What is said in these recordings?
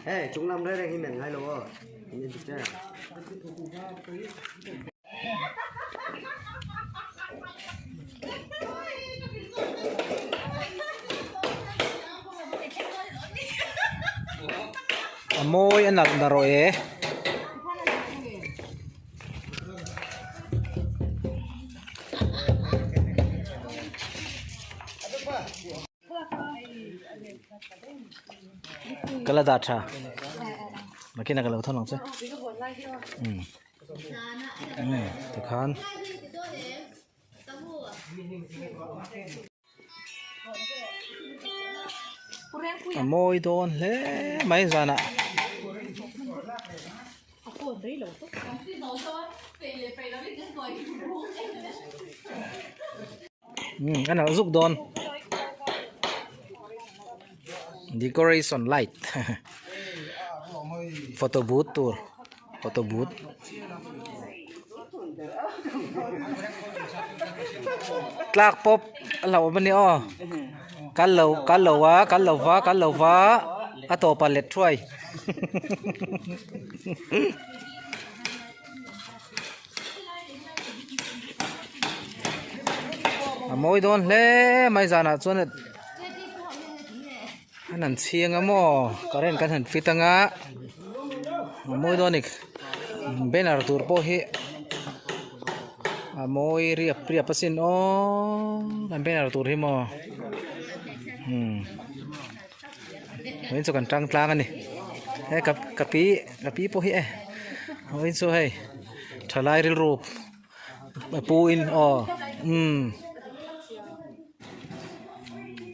Ê, chúng năm đấy đây cái miệng ngay luôn. Nhìn được chưa? Amoy anak na ro eh. Kala data. Makina kalau thon langse. Tekan. Amoy don le mai zana. Anak zuk don. Decoration light. Photo booth tour. Photo booth. Clark pop lau bên này cá lẩu vá ato palet try. Môi don le mai già chuan anh ăn chiang amo karen kan han fitanga môi don ik benar tur po hi môi ria pasin o kan benar tur hi mo Wen so kan trang tlang ani kapi po hi wen so hey thalai ril rup pu in o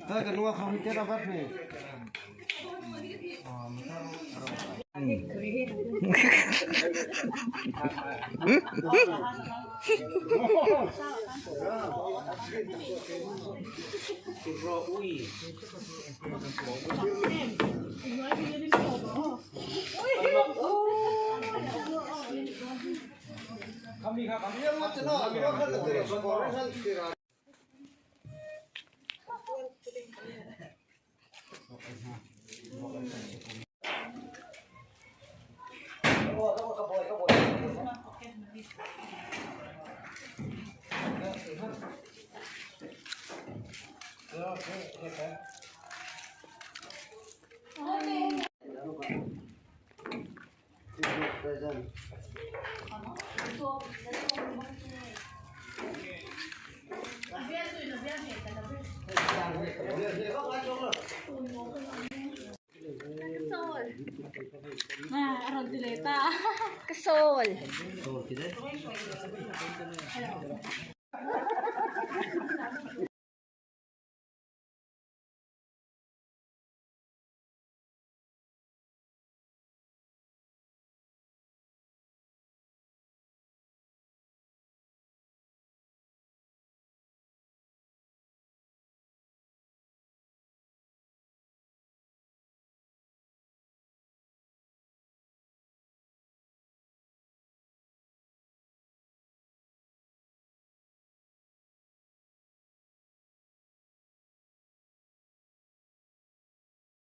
Kan nuwa kham tera bat ni. Aron dileta. Kesol.